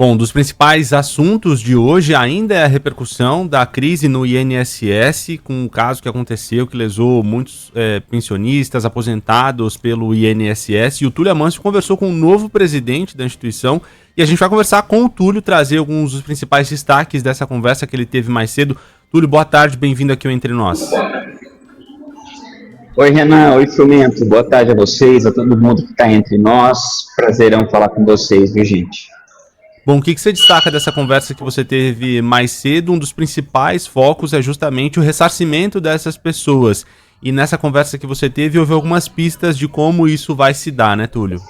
Bom, dos principais assuntos de hoje ainda é a repercussão da crise no INSS, com um caso que aconteceu que lesou muitos pensionistas, aposentados pelo INSS. E o Túlio Amâncio conversou com o novo presidente da instituição e a gente vai conversar com o Túlio, trazer alguns dos principais destaques dessa conversa que ele teve mais cedo. Túlio, boa tarde, bem-vindo aqui ao Entre Nós. Oi, Renan. Oi, Fumento. Boa tarde a vocês, a todo mundo que está entre nós. Prazerão falar com vocês, viu, gente? Bom, o que você destaca dessa conversa que você teve mais cedo? Um dos principais focos é justamente o ressarcimento dessas pessoas. E nessa conversa que você teve, houve algumas pistas de como isso vai se dar, né, Túlio?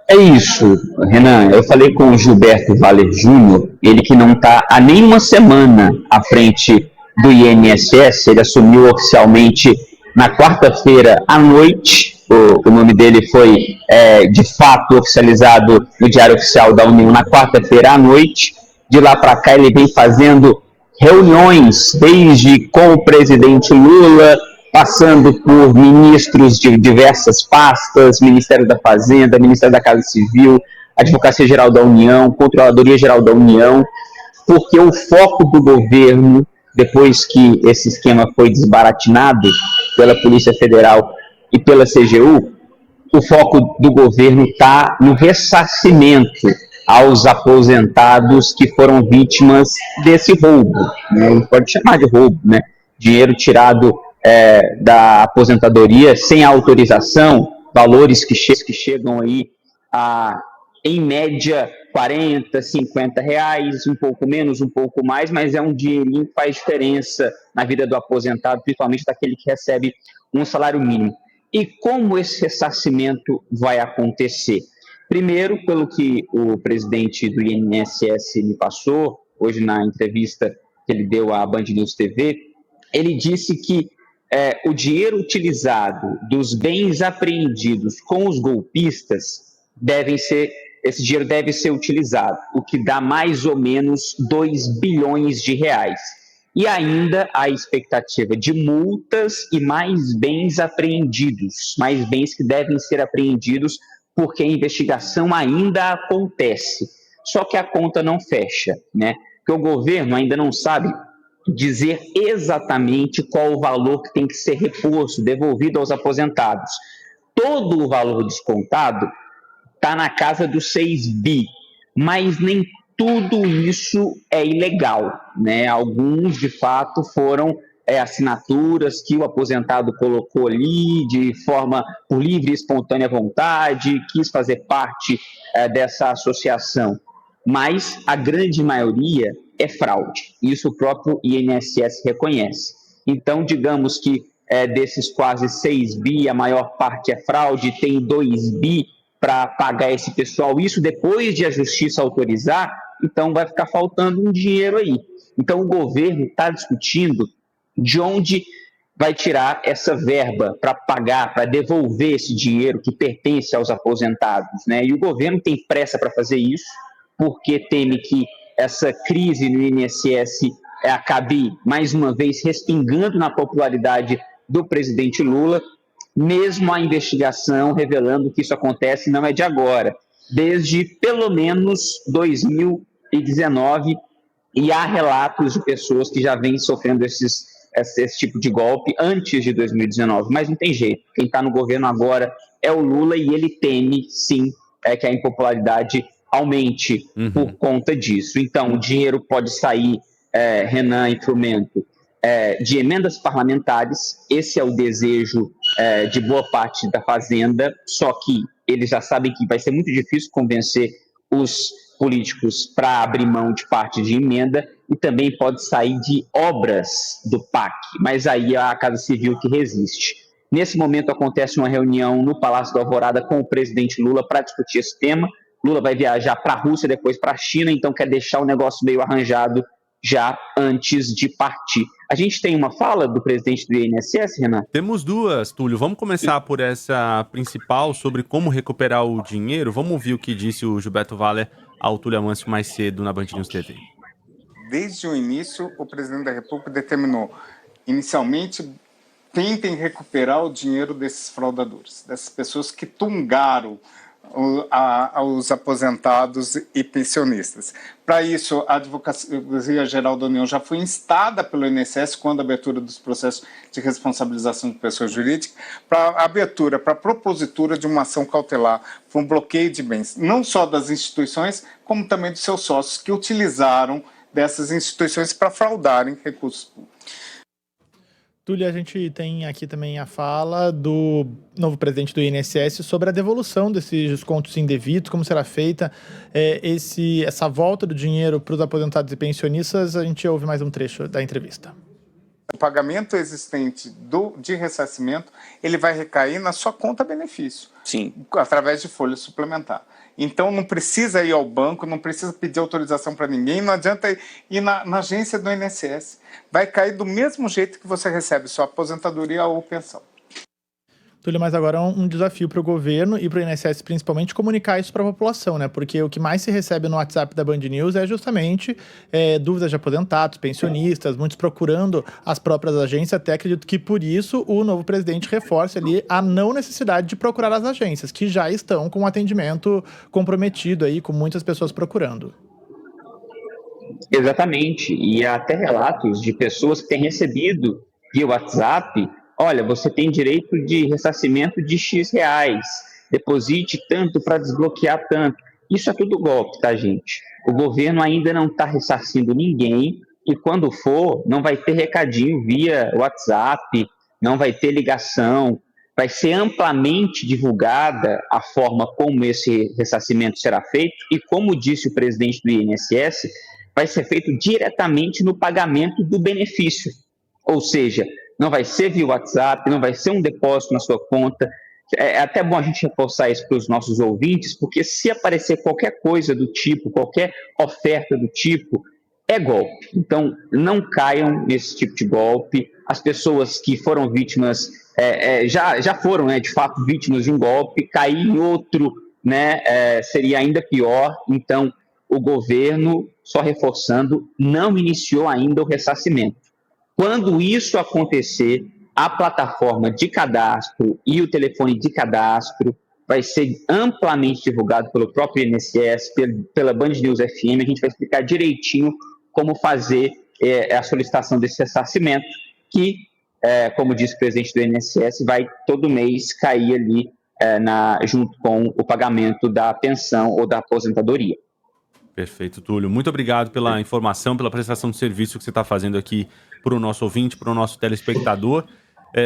É isso, Renan. Eu falei com o Gilberto Valer Júnior, ele que não está há nem uma semana à frente do INSS, ele assumiu oficialmente na quarta-feira à noite. O nome dele foi, de fato, oficializado no Diário Oficial da União na quarta-feira à noite. De lá para cá, ele vem fazendo reuniões, desde com o presidente Lula, passando por ministros de diversas pastas, Ministério da Fazenda, Ministério da Casa Civil, Advocacia Geral da União, Controladoria Geral da União, porque o foco do governo, depois que esse esquema foi desbaratinado pela Polícia Federal e pela CGU, o foco do governo está no ressarcimento aos aposentados que foram vítimas desse roubo, né? A gente pode chamar de roubo, né? Dinheiro tirado da aposentadoria sem autorização, valores que chegam aí a, em média, 40, 50 reais, um pouco menos, um pouco mais, mas é um dinheirinho que faz diferença na vida do aposentado, principalmente daquele que recebe um salário mínimo. E como esse ressarcimento vai acontecer? Primeiro, pelo que o presidente do INSS me passou, hoje na entrevista que ele deu à Band News TV, ele disse que o dinheiro utilizado dos bens apreendidos com os golpistas esse dinheiro deve ser utilizado, o que dá mais ou menos 2 bilhões de reais. E ainda a expectativa de multas e mais bens apreendidos, mais bens que devem ser apreendidos porque a investigação ainda acontece. Só que a conta não fecha, né? Porque o governo ainda não sabe dizer exatamente qual o valor que tem que ser reposto, devolvido aos aposentados. Todo o valor descontado está na casa dos 6 bi, mas nem tudo isso é ilegal, né? Alguns, de fato, foram assinaturas que o aposentado colocou ali de forma por livre e espontânea vontade, quis fazer parte dessa associação. Mas a grande maioria é fraude. Isso o próprio INSS reconhece. Então, digamos que desses quase 6 bi, a maior parte é fraude, tem 2 bi para pagar esse pessoal, isso depois de a justiça autorizar, então vai ficar faltando um dinheiro aí. Então o governo está discutindo de onde vai tirar essa verba para pagar, para devolver esse dinheiro que pertence aos aposentados, né? E o governo tem pressa para fazer isso, porque teme que essa crise no INSS acabe, mais uma vez, respingando na popularidade do presidente Lula, mesmo a investigação revelando que isso acontece não é de agora, desde pelo menos 2019, e há relatos de pessoas que já vêm sofrendo esse tipo de golpe antes de 2019, mas não tem jeito. Quem está no governo agora é o Lula e ele teme, sim, que a impopularidade aumente por conta disso. Então, o dinheiro pode sair, Renan e Frumento, de emendas parlamentares. Esse é o desejo de boa parte da Fazenda, só que eles já sabem que vai ser muito difícil convencer os políticos para abrir mão de parte de emenda, e também pode sair de obras do PAC, mas aí é a Casa Civil que resiste. Nesse momento acontece uma reunião no Palácio da Alvorada com o presidente Lula para discutir esse tema. Lula vai viajar para a Rússia, depois para a China, então quer deixar o negócio meio arranjado já antes de partir. A gente tem uma fala do presidente do INSS, Renan? Temos duas, Túlio. Vamos começar por essa principal sobre como recuperar o dinheiro. Vamos ouvir o que disse o Gilberto Valer ao Túlio Amâncio mais cedo na Band News TV. Desde o início, o presidente da República determinou, inicialmente, tentem recuperar o dinheiro desses fraudadores, dessas pessoas que tungaram aos aposentados e pensionistas. Para isso, a Advocacia Geral da União já foi instada pelo INSS quando a abertura dos processos de responsabilização de pessoas jurídicas, para a abertura, para a propositura de uma ação cautelar, para um bloqueio de bens, não só das instituições, como também dos seus sócios que utilizaram dessas instituições para fraudarem recursos públicos. Túlio, a gente tem aqui também a fala do novo presidente do INSS sobre a devolução desses descontos indevidos, como será feita essa volta do dinheiro para os aposentados e pensionistas. A gente ouve mais um trecho da entrevista. O pagamento existente de ressarcimento, ele vai recair na sua conta benefício. Sim. Através de folha suplementar. Então não precisa ir ao banco, não precisa pedir autorização para ninguém, não adianta ir na agência do INSS. Vai cair do mesmo jeito que você recebe sua aposentadoria ou pensão. Túlio, mas agora é um desafio para o governo e para o INSS principalmente comunicar isso para a população, né? Porque o que mais se recebe no WhatsApp da Band News é justamente dúvidas de aposentados, pensionistas, muitos procurando as próprias agências. Até acredito que por isso o novo presidente reforce ali a não necessidade de procurar as agências, que já estão com um atendimento comprometido aí, com muitas pessoas procurando. Exatamente, e há até relatos de pessoas que têm recebido via WhatsApp: olha, você tem direito de ressarcimento de X reais, deposite tanto para desbloquear tanto. Isso é tudo golpe, tá, gente? O governo ainda não está ressarcindo ninguém, e quando for, não vai ter recadinho via WhatsApp, não vai ter ligação, vai ser amplamente divulgada a forma como esse ressarcimento será feito, e como disse o presidente do INSS, vai ser feito diretamente no pagamento do benefício. Ou seja, não vai ser via WhatsApp, não vai ser um depósito na sua conta. É até bom a gente reforçar isso para os nossos ouvintes, porque se aparecer qualquer coisa do tipo, qualquer oferta do tipo, é golpe. Então, não caiam nesse tipo de golpe. As pessoas que foram vítimas, já foram, né, de fato, vítimas de um golpe, cair em outro, né, seria ainda pior. Então, o governo, só reforçando, não iniciou ainda o ressarcimento. Quando isso acontecer, a plataforma de cadastro e o telefone de cadastro vai ser amplamente divulgado pelo próprio INSS, pela Band News FM. A gente vai explicar direitinho como fazer a solicitação desse ressarcimento, que, como disse o presidente do INSS, vai todo mês cair ali junto com o pagamento da pensão ou da aposentadoria. Perfeito, Túlio. Muito obrigado pela informação, pela prestação de serviço que você está fazendo aqui para o nosso ouvinte, para o nosso telespectador.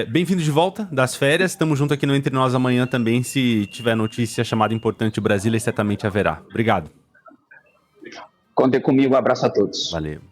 Bem-vindo de volta das férias. Estamos juntos aqui no Entre Nós amanhã também. Se tiver notícia chamada importante Brasília, certamente haverá. Obrigado. Contem comigo. Um abraço a todos. Valeu.